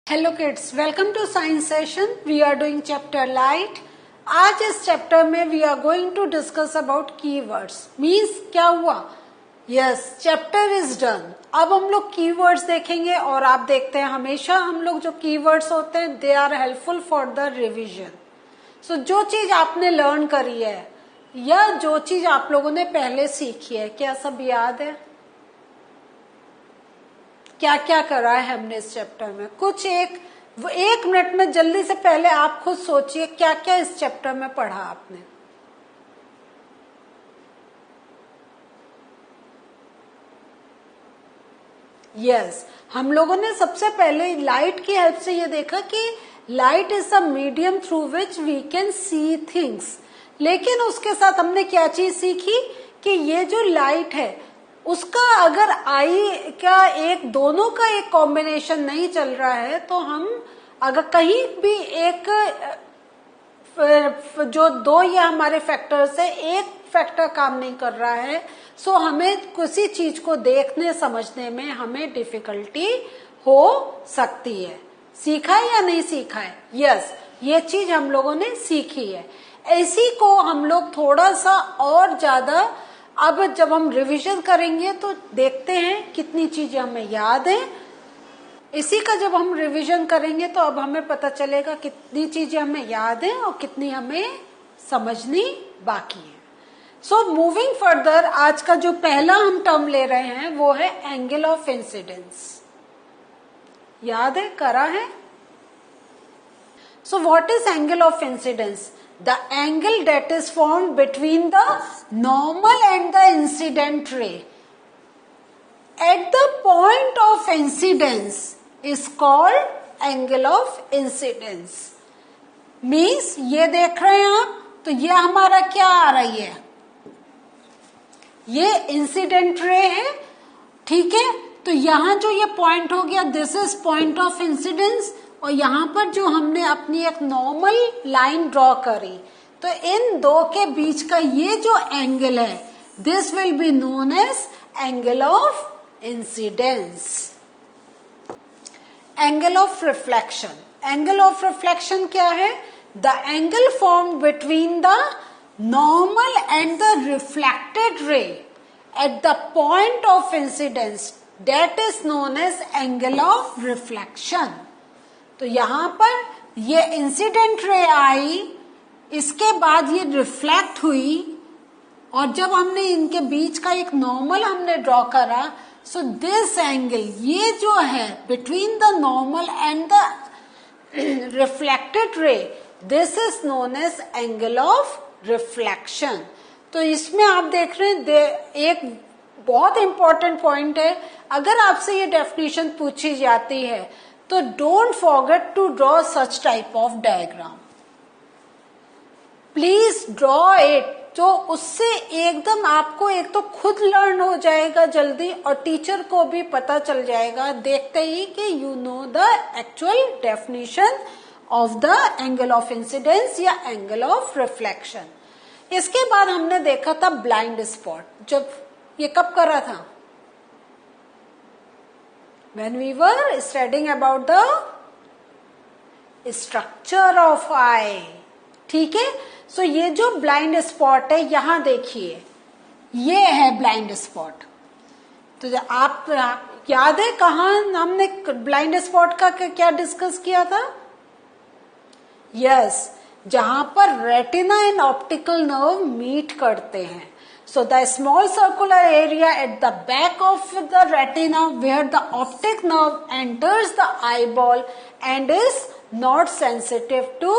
Hello kids, welcome to science session. We are doing chapter light. आज इस chapter में we are going to discuss about keywords. Means क्या हुआ? Yes, chapter is done. अब हम लोग कीवर्ड्स देखेंगे और आप देखते हैं हमेशा हम लोग जो कीवर्ड्स होते हैं they are helpful for the revision. So जो चीज आपने लर्न करी है या जो चीज आप लोगों ने पहले सीखी है, क्या सब याद है? क्या क्या करा है हमने इस चैप्टर में? कुछ एक मिनट में जल्दी से पहले आप खुद सोचिए क्या क्या इस चैप्टर में पढ़ा आपने। यस, हम लोगों ने सबसे पहले लाइट की हेल्प से ये देखा कि light is a medium through which we can see things. लेकिन उसके साथ हमने क्या चीज सीखी कि ये जो लाइट है उसका अगर आई का दोनों का एक कॉम्बिनेशन नहीं चल रहा है तो हम अगर कहीं भी एक जो दो ये हमारे फैक्टर्स है एक फैक्टर काम नहीं कर रहा है, सो हमें किसी चीज को देखने समझने में हमें डिफिकल्टी हो सकती है। सीखा है या नहीं सीखा है? यस, ये चीज हम लोगों ने सीखी है। इसी को हम लोग थोड़ा सा और ज्यादा अब जब हम रिवीजन करेंगे तो देखते हैं कितनी चीजें हमें याद है। इसी का जब हम रिवीजन करेंगे तो अब हमें पता चलेगा कितनी चीजें हमें याद है और कितनी हमें समझनी बाकी है। सो मूविंग फर्दर, आज का जो पहला हम टर्म ले रहे हैं वो है एंगल ऑफ इंसिडेंस। याद है? करा है? So what is angle of incidence? The angle that is formed between the normal and the incident ray at the point of incidence is called angle of incidence. Means ये देख रहे हैं आप, तो ये हमारा क्या आ रही है? ये इंसिडेंट रे है, ठीक है। तो यहां जो ये पॉइंट हो गया, this is point of incidence, और यहां पर जो हमने अपनी एक नॉर्मल लाइन ड्रॉ करी, तो इन दो के बीच का ये जो एंगल है this will be known as angle of incidence. Angle of reflection. Angle of reflection क्या है? The angle formed between the normal and the reflected ray at the point of incidence, that is known as angle of reflection. तो यहां पर ये incident ray आई, इसके बाद ये reflect हुई, और जब हमने इनके बीच का एक नॉर्मल हमने ड्रॉ करा, सो दिस एंगल, ये जो है between the normal and the reflected ray, this is known as angle of reflection. तो इसमें आप देख रहे हैं एक बहुत इंपॉर्टेंट पॉइंट है। अगर आपसे ये डेफिनेशन पूछी जाती है तो don't forget to draw such type of diagram. Please draw it, तो उससे एकदम आपको एक तो खुद लर्न हो जाएगा जल्दी, और टीचर को भी पता चल जाएगा देखते ही कि you know the actual definition of the angle of incidence या एंगल ऑफ रिफ्लेक्शन। इसके बाद हमने देखा था ब्लाइंड स्पॉट। जब ये कब करा था? When we were studying about the structure of eye, ठीक है। सो ये जो ब्लाइंड स्पॉट है, यहां देखिए, ये है ब्लाइंड स्पॉट। तो आप याद है कहा हमने ब्लाइंड स्पॉट का क्या डिस्कस किया था? यस, जहां पर retina and optical nerve meet करते हैं। So the small circular area at the back of the retina where the optic nerve enters the eyeball and is not sensitive to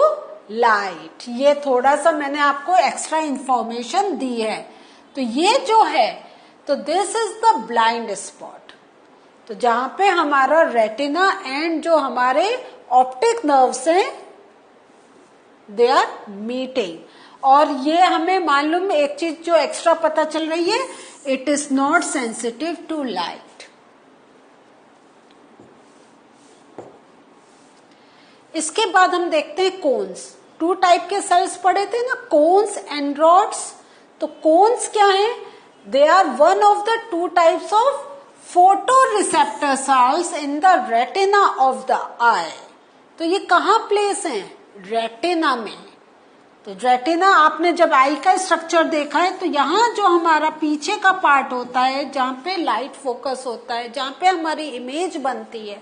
light. ये थोड़ा सा मैंने आपको एक्स्ट्रा इंफॉर्मेशन दी है। तो ये जो है, तो this is the blind spot. तो जहां पे हमारा रेटिना एंड जो हमारे ऑप्टिक नर्व्स हैं दे आर मीटिंग, और ये हमें मालूम एक चीज जो एक्स्ट्रा पता चल रही है, it is not sensitive to light. इसके बाद हम देखते हैं कोन्स। टू टाइप के सेल्स पढ़े थे ना, कोन्स एंड रॉड्स। तो कोन्स क्या है? They are one of the two types of photoreceptor cells in the retina of the eye. तो ये कहाँ प्लेस है? रेटिना में। तो रेटिना आपने जब आई का स्ट्रक्चर देखा है तो यहाँ जो हमारा पीछे का पार्ट होता है जहाँ पे लाइट फोकस होता है, जहाँ पे हमारी इमेज बनती है,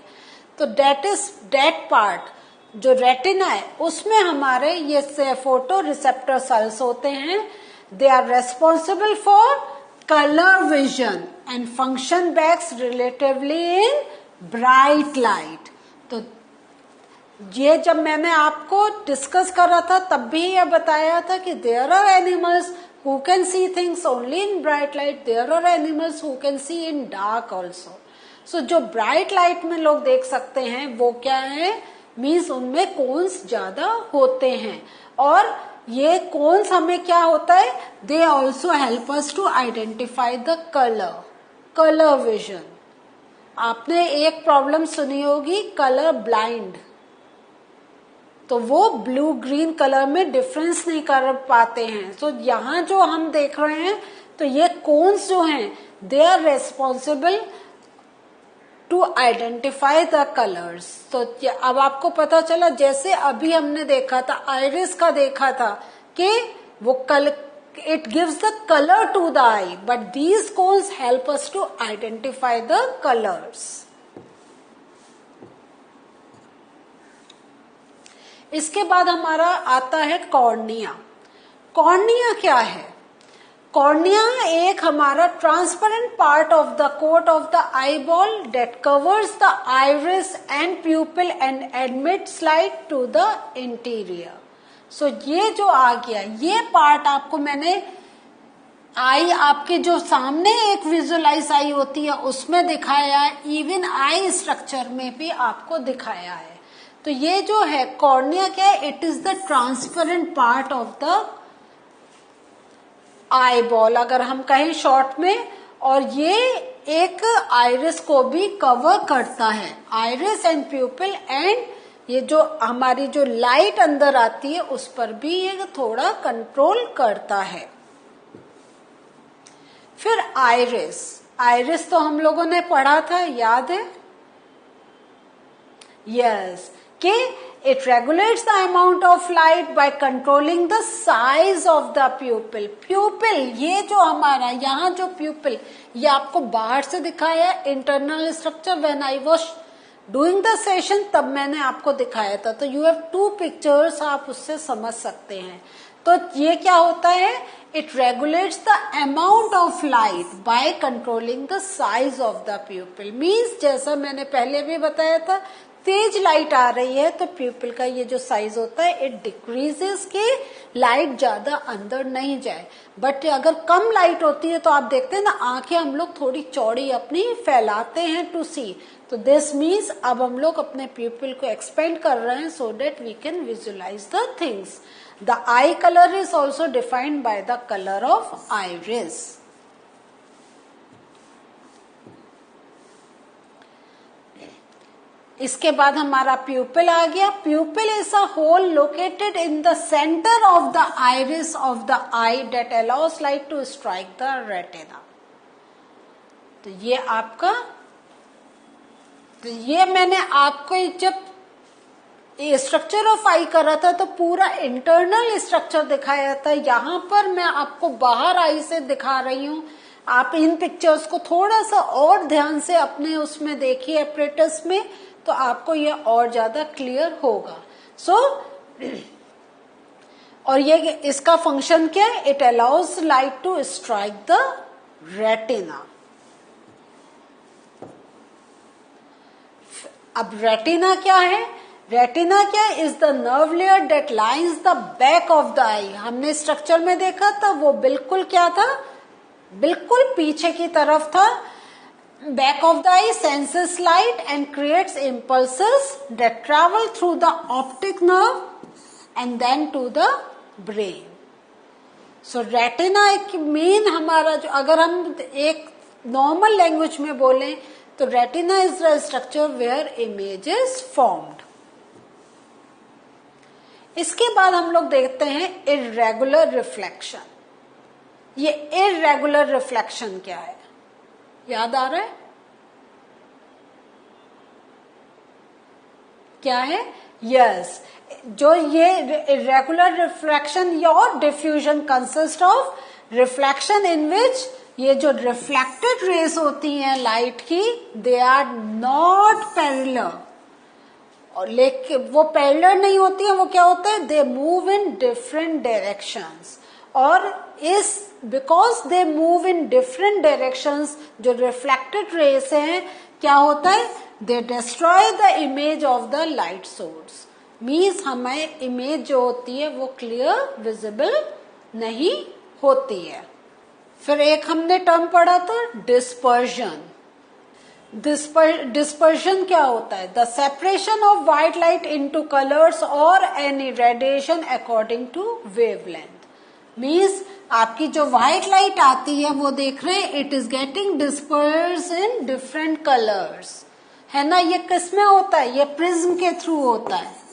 तो डेट पार्ट जो रेटिना है उसमें हमारे ये फोटो रिसेप्टर सेल्स होते हैं। They are responsible for colour vision and function best relatively in bright light. तो ये जब मैंने आपको डिस्कस करा था तब भी ये बताया था कि there are animals who can see things only in bright light, there are animals who can see in dark also. So जो ब्राइट लाइट में लोग देख सकते हैं वो क्या है? मीन्स उनमें कोन्स ज्यादा होते हैं। और ये कोन्स हमें क्या होता है? They also help us to identify the colour vision. आपने एक प्रॉब्लम सुनी होगी कलर ब्लाइंड, तो वो ब्लू ग्रीन कलर में डिफरेंस नहीं कर पाते हैं। तो यहाँ जो हम देख रहे हैं तो ये कोन्स जो हैं they are responsible to identify the colours. तो अब आपको पता चला, जैसे अभी हमने देखा था आइरिस का देखा था कि वो it gives the colour to the eye, but these cones help us to identify the colours. इसके बाद हमारा आता है कॉर्निया। कॉर्निया क्या है? कॉर्निया एक हमारा transparent part of the coat of the eyeball that covers the iris and pupil and admits light to the interior. So ये जो आ गया, ये पार्ट आपको मैंने आई आपके जो सामने एक विजुअलाइज आई होती है उसमें दिखाया है, इवन आई स्ट्रक्चर में भी आपको दिखाया है। तो ये जो है कॉर्निया क्या है? It is the transparent part of the eye ball अगर हम कहें शॉर्ट में, और ये एक आइरिस को भी कवर करता है, आइरिस एंड प्यूपिल, एंड ये जो हमारी जो लाइट अंदर आती है उस पर भी ये थोड़ा कंट्रोल करता है। फिर आइरिस, आइरिस तो हम लोगों ने पढ़ा था, याद है? यस, कि it regulates the amount of light by controlling the size of the pupil. Pupil ये जो हमारा यहाँ जो pupil, ये आपको बाहर से दिखाया है internal structure. When I was doing the session तब मैंने आपको दिखाया था। तो यू हैव 2 पिक्चर्स, आप उससे समझ सकते हैं। तो ये क्या होता है? It regulates the amount of light by controlling the size of the प्यूपिल। Means जैसा मैंने पहले भी बताया था, तेज लाइट आ रही है तो प्यूपिल का ये जो साइज होता है इट डिक्रीजेस के लाइट ज्यादा अंदर नहीं जाए। बट अगर कम लाइट होती है तो आप देखते हैं ना, आंखें हम लोग थोड़ी चौड़ी अपनी फैलाते हैं टू सी। तो दिस मीन्स अब हम लोग अपने प्यूपिल को एक्सपेंड कर रहे हैं so that we can visualise the things. The eye colour is also defined by the colour of iris. इसके बाद हमारा प्यूपिल आ गया। Pupil is a hole located in the centre of the iris of the eye that allows light to strike the retina. तो ये आपका, तो ये मैंने आपको जब स्ट्रक्चर ऑफ आई करा था तो पूरा इंटरनल स्ट्रक्चर दिखाया था। यहाँ पर मैं आपको बाहर आई से दिखा रही हूँ। आप इन पिक्चर्स को थोड़ा सा और ध्यान से अपने उसमें देखिए एपरेटस में, तो आपको ये और ज्यादा क्लियर होगा। सो और ये इसका फंक्शन क्या है? It allows light to strike the retina. अब रेटिना क्या है? रेटिना क्या is the nerve layer that lines the back of the eye. हमने स्ट्रक्चर में देखा था वो बिल्कुल क्या था? बिल्कुल पीछे की तरफ था। Back of the eye senses light and creates impulses that travel through the optic nerve and then to the brain. So retina एक मेन हमारा जो, अगर हम एक नॉर्मल लैंग्वेज में बोलें तो retina is the structure where image is formed. इसके बाद हम लोग देखते हैं irregular reflection. ये irregular reflection क्या है? याद आ रहा है? क्या है? यस, जो ये इरेगुलर रिफ्लेक्शन या diffusion consist of reflection in which ये जो रिफ्लेक्टेड रेस होती हैं लाइट की, दे आर नॉट पैरेलल, और लेकिन वो पैरेलल नहीं होती है, वो क्या होते हैं? They move in different directions, और इस because they move in different directions, जो रिफ्लेक्टेड रेस हैं, क्या होता है? दे destroy the image of the light source, means हमें इमेज जो होती है वो क्लियर विजिबल नहीं होती है। फिर एक हमने टर्म पढ़ा था डिस्पर्जन। डिस्पर्जन क्या होता है? The separation of white light into colours और any radiation according to wavelength, means आपकी जो व्हाइट लाइट आती है वो देख रहे हैं, it is getting disperse in different colours, है ना। ये किस में होता है? ये प्रिज्म के थ्रू होता है।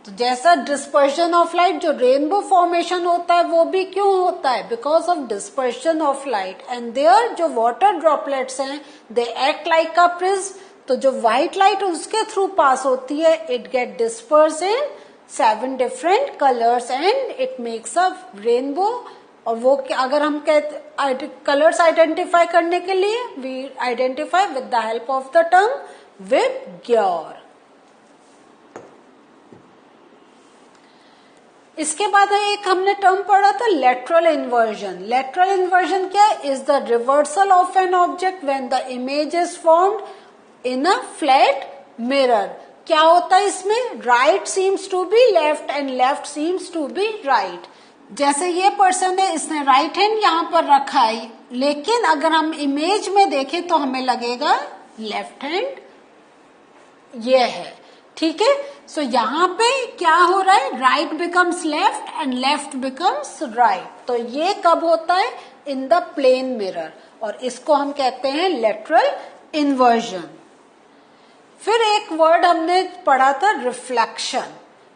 तो जैसा डिस्पर्शन ऑफ लाइट, जो रेनबो फॉर्मेशन होता है वो भी क्यों होता है? Because of dispersion of light, and there जो वाटर ड्रॉपलेट्स हैं they act like a prism, तो जो व्हाइट लाइट उसके थ्रू पास होती है, it get disperse in 7 different colours and it makes a rainbow. और वो अगर हम कहते कलर्स आइडेंटिफाई करने के लिए, we identify with the help of the term VIBGYOR. इसके बाद एक हमने टर्म पढ़ा था लेटरल इन्वर्जन। लेटरल इन्वर्जन क्या है? Is the reversal of an object when the image is formed in a flat mirror. क्या होता है इसमें? Right seems to be left and left seems to be right. जैसे ये पर्सन है, इसने राइट हैंड यहाँ पर रखा है, लेकिन अगर हम इमेज में देखें तो हमें लगेगा लेफ्ट हैंड ये है, ठीक है। सो यहाँ पे क्या हो रहा है? Right becomes left and left becomes right. तो ये कब होता है? इन द प्लेन मिरर, और इसको हम कहते हैं लेटरल इन्वर्जन। फिर एक वर्ड हमने पढ़ा था reflection.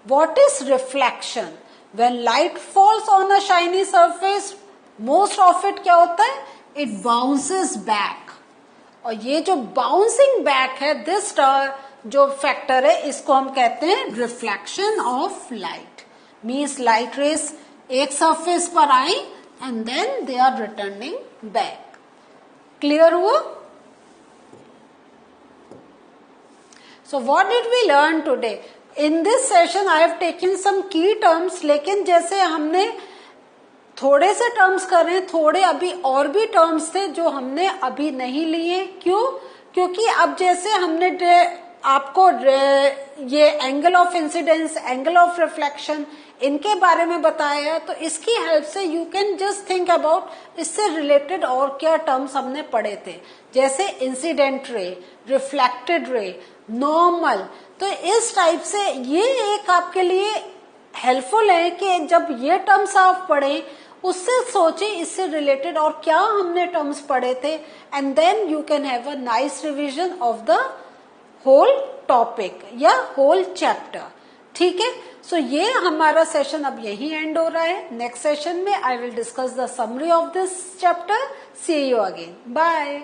What is reflection? When light falls on a shiny surface, most of it क्या होता है? इट बाउंसेस बैक, और ये जो बाउंसिंग बैक है, दिस जो फैक्टर है, इसको हम कहते हैं reflection of light. Means light rays एक सरफेस पर आई and then they are returning back. Clear हुआ? So what did we learn today? In this session I have taken some की टर्म्स, लेकिन जैसे हमने थोड़े से टर्म्स कर रहे हैं, थोड़े अभी और भी टर्म्स थे जो हमने अभी नहीं लिए। क्यों? क्योंकि अब जैसे हमने आपको ये angle of incidence, angle of reflection, इनके बारे में बताया है, तो इसकी हेल्प से you can just think about इससे रिलेटेड और क्या टर्म्स हमने पढ़े थे, जैसे incident ray, reflected ray, normal. तो इस टाइप से ये एक आपके लिए हेल्पफुल है कि जब ये टर्म्स आप पढ़े, उससे सोचे इससे रिलेटेड और क्या हमने टर्म्स पढ़े थे, and then you can have a nice revision of the whole topic या होल चैप्टर। ठीक है। सो ये हमारा सेशन अब यही एंड हो रहा है। नेक्स्ट सेशन में I will discuss the summary of this chapter. See you again. Bye.